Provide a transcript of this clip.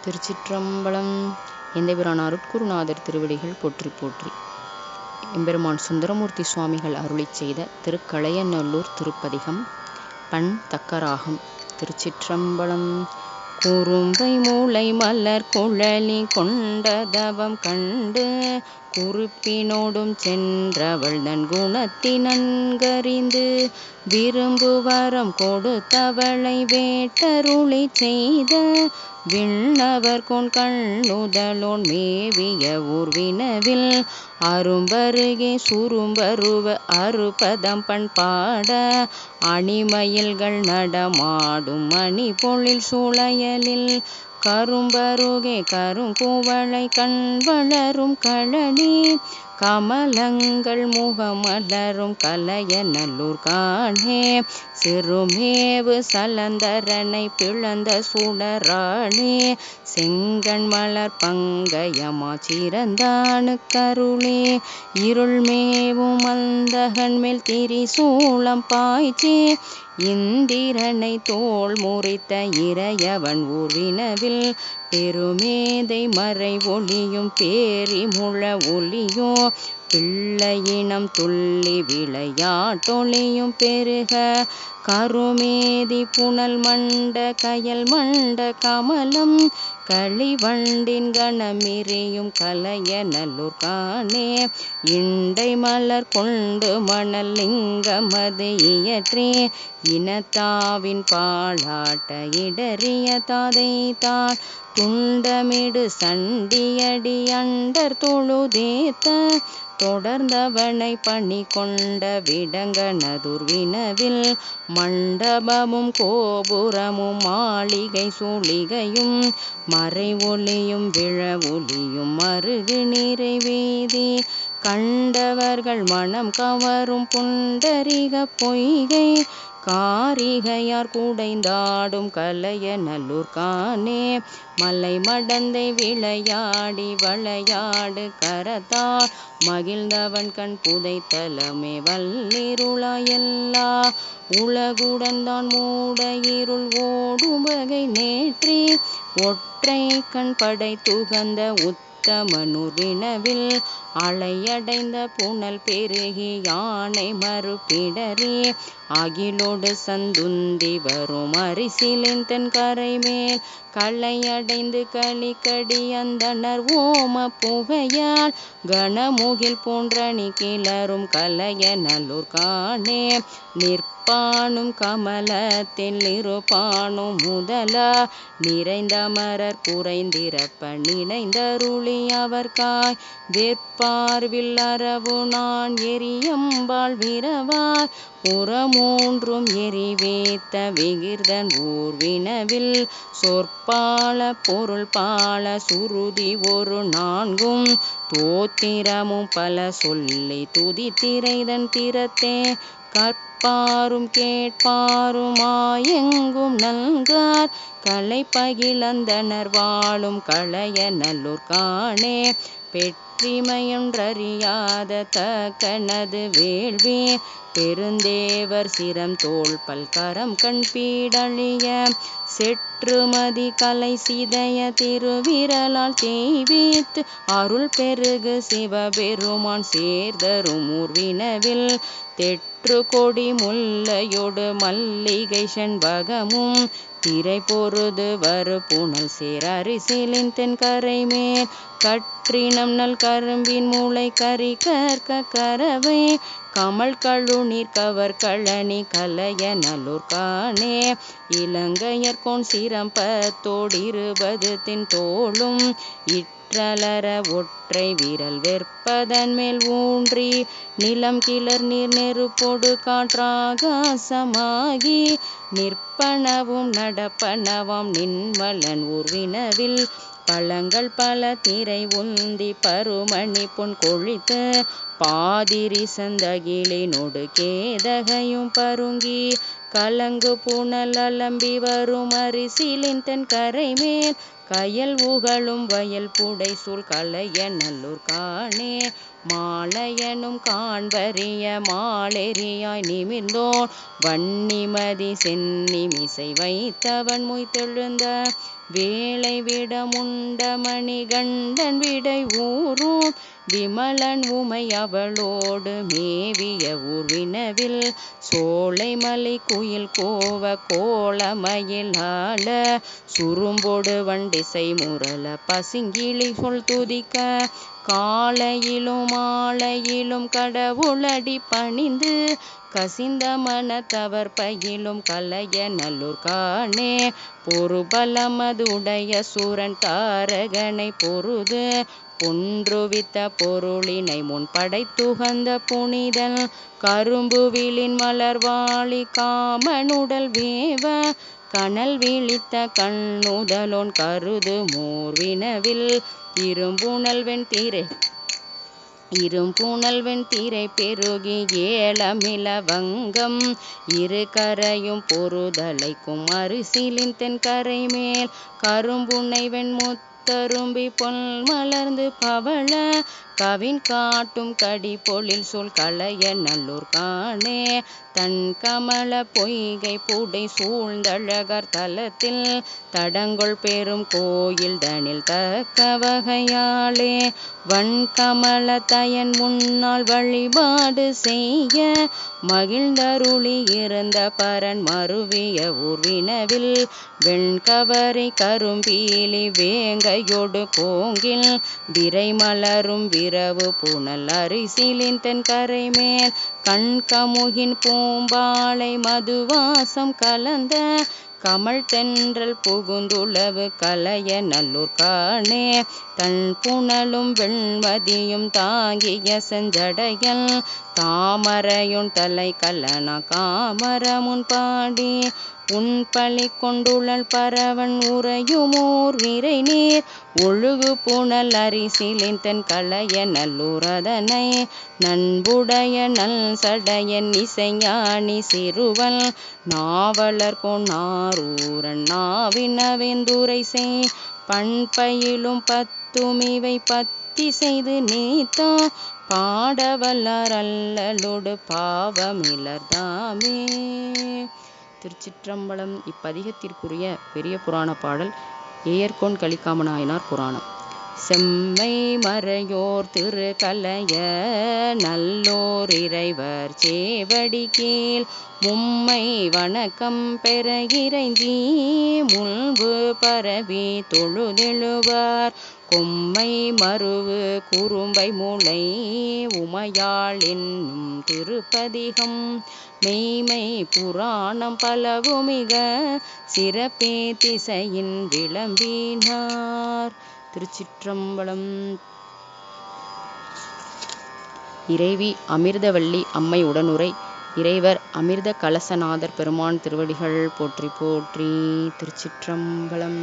திருச்சிற்றம்பலம். எந்தைபிரான் அருட்குருநாதர் திருவடிகள் போற்றி போற்றி. எம்பெருமான் சுந்தரமூர்த்தி சுவாமிகள் அருளிச் செய்த திருக்கலையநல்லூர் திருப்பதிகம். பண் தக்கராகம். திருச்சிற்றம்பலம். குறும்பை மூளை மலர் குழலி கொண்டதவம் கண்டு குறிப்பினோடும் சென்றவள் தன் குணத்தி நன்கறிந்து விரும்புவரம் கொடுத்தவளை வேட்டருளி செய்த விண்ணவர் கொன் கண்ணுதலோன் மேவிய ஊர்வினவில் அரும்பருகே சுரும்பருவ அறுபதம் பண்பாட அணிமயில்கள் நடமாடும் மணி பொழில் சூளையலில் கரும்பருகே கருங்குவளை கண் வளரும் கழனி கமலங்கள் முகமலரும் கலையநல்லூர் காணே சிறுமேவு சலந்தரனை பிளந்த சுடராளே செங்கண் மலர் பங்கயமா சிறந்தானு கருளே இருள்மேவும் அந்தகன் மேல் திரிசூலம் பாய்ச்சி இந்திரனை தோள் முறித்த இறையவன் ஊர்வினவில் பெருமேதை மறை ஒளியும் பேரிமுழ ஒளியோ பிள்ளையினம் துள்ளி விளையாட்டொளியும் பெருக கருமேதி புனல் மண்ட கயல் மண்ட கமலம் களிவண்டின் கணமிரியும் கலையநல்லூர் காணே இண்டை மலர் கொண்டு மணல் லிங்கமது இயற்றி இனத்தாவின் பாலாட்ட இடறிய தாதை தான் துண்டமிடு சண்டியடி அண்டர் தொழுதேத்த தொடர்ந்தவனை பணி கொண்ட விடங்கனதுர்வினவில் மண்டபமும் கோபுரமும் மாளிகை சூளிகையும் மறை ஒளியும் விழ ஒளியும் மருகு நிறைவேதி கண்டவர்கள் மனம் கவரும் புண்டரிக பொய்கை காரிகையார் கூடைந்தாடும் கலையநல்லூர் காணே மலை மடந்தை விளையாடி வளையாடு கரத்தார் மகிழ்ந்தவன் கண் புதைத்தலமே வல்லிருளாயெல்லா உலகுடன் தான் மூட இருள் ஓடும் வகை நேற்றி ஒற்றை கண் படை துகந்த உத்தமனூர்வினவில் அலையடைந்த புனல் பெருகி யானை மறுபிடறி அகிலோடு சந்துந்தி வரும் அரிசிலின் தென் கரை மேல் களையடைந்து களிக்கடி அந்தனர் ஓம புகையால் கனமுகில் போன்றணி கிளரும் கலையநல்லூர் காணே நிற்பானும் கமலத்தில் இருப்பானும் முதலா நிறைந்தமரர் குறைந்திரப்ப நினைந்தருளி அவர்காய் வேற்பார்வில் அரவு நான் எரியம்பாள் விரவார் புறமூன்றும் எரிவேத்த விகிர்தன் ஊர்வினவில் சொற்பால பொருள் பால சுருதி ஒரு நான்கும் தோத்திரமும் பல சொல்லி துதித்திரைதன் திறத்தே கற்பாரும் கேட்பாரும் ஆயெங்கும் நல்கார் கலை பகிழந்தனர் வாழும் கலையநல்லூர் காணே பெற்றிமையொன்றறியாத தக்கனது வேள்வி பெருந்தேவர் சிரம் தோள் பல்கரம் கண் பீடழிய செற்றுமதி கலை சிதைய திருவிரலால் தேய்வித்து அருள் பெருகு சிவபெருமான் சேர்தரும் ஊர்வினவில் தெற்று கொடி முல்லையொடு மல்லிகை செண்பகமும் திரை பொருது வரு புனல் சேர் அரிசிலின் தென் கரை மேல் கற்றினம் நல் கரும்பின் மூளை கறி கற்க கரவை கமல் கழுநீர் கவர் கழனி கலையநல்லூர் காணே இலங்கையர்கோன் சிரம்பத்தோடு 20 தின் தோளும் இற்றலர ஒற்றை விரல் வெற்பதன் மேல் ஊன்றி நிலம் கிளர் நீர் நெருப்பொடு காற்றாகாசமாகி நிற்பனவும் நடப்பனவாம் நின்மலன் ஊர்வினவில் பழங்கள் பல திரை உந்தி பருமணி பொன் கொழித்து பாதிரி சந்தகிலினோடு கேதகையும் பருங்கி கலங்கு புனல் அலம்பி வரும் அரிசிலின் தென் கரை மேல் கயல் உகழும் வயல் புடை சூழ் கலையநல்லூர் காணே மாலையனும் காண்பரிய மாலெரியாய் நிமிர்ந்தோன் வன்னிமதி சென்னிமிசை வைத்தவன் மொய்த்தெழுந்த வேலை விடமுண்ட மணிகண்டன் விடை ஊரும் விமலன் உமை அவளோடு மேவிய ஊர்வினவில் சோலை மலை குயில் கோவ கோலமயில் ஆள சுரும்பொடு வண்டிசை முரள பசிங்கிளி சொல் துதிக்க காலையிலும் மாலையிலும் கடவுளடி பணிந்து கசிந்த மனத்தவர் பயிலும் கலைய நல்லூர் காணே பொறுபலமதுடைய சூரன் தாரகனை பொருது பொன்றுவித்த பொருளினை முன் படைத்துகந்த புனிதன் கரும்புவிலின் மலர்வாளி காமனுடல் வேவ கனல் விழித்த கண்ணுதலோன் கருது மோர்வினவில் இரும்புணல் வெண்திரை பெருகி ஏலமில வங்கம் இரு கரையும் பொருதலைக்கும் அரிசிலின் தென்கரை மேல் கரும்புனை வெண்முத்தரும்பி பொல் மலர்ந்து பவள கவின் காட்டும் கடி பொழில் சொல் கலைய நல்லூர் காணே தன் கமல பொய்கை புடை சூழ்ந்தழகர் தலத்தில் தடங்கொள் பெரும் கோயில் தனில் தக்க வகையாளே வன்கமல தயன் முன்னால் வழிபாடு செய்ய மகிழ்ந்தருளி இருந்த பரன் மருவிய ஊர்வினவில் வெண்கவரை கரும்பீலி வேங்கையொடு கோங்கில் விரை மலரும் விரவு புனல் அரிசிலின் தென்கரை மேல் கண்கமுகின் பூம்பாளை மதுவாசம் கலந்த கமல் தென்றல் புகுந்துளவு கலைய நல்லூர் காணே தன் புனலும் வெண்மதியும் தாங்கிய செஞ்சடையல் தாமரையுன் தலை கல்லணா காமரமுன் பாடி உன்பழி கொண்டுழல் பரவன் உறையுமோர் விரை நீர் ஒழுகு புனல் அரிசிலின் தென் கலைய நல்லூரதனை நண்புடைய நல் சடையன் இசைஞானி சிறுவல் நாவலர் கொன்னாரூரன் நாவினவேந்துரை செய் பண்பயிலும் பத்துமிவை பத்தி செய்து நீத்தா பாடவல்லார் அல்லலோடு பாவமிலர்தாமே. திருச்சிற்றம்பலம். இப்பதிகத்திற்குரிய பெரிய புராண பாடல் ஏயர்கோன் கலிக்காமநாயனார் புராணம். செம்மை மறையோர் திரு கலைய நல்லோர் இறைவர் சேவடி கீழ் மும்மை வணக்கம் பெற இறைஞ்சி முன்பு பரவி தொழுதெழுவார் கொம்மை மருவு குறும்பை மூளை உமையாள் என்னும் திருப்பதிகம் மெய்மை புராணம் பலவுமிக சிறப்பே திசையின் விளம்பினார். திருச்சிற்றம்பலம். இறைவி அமிர்தவல்லி அம்மை உடனுரை. இறைவர் அமிர்த கலசநாதர் பெருமான் திருவடிகள் போற்றி போற்றி. திருச்சிற்றம்பலம்.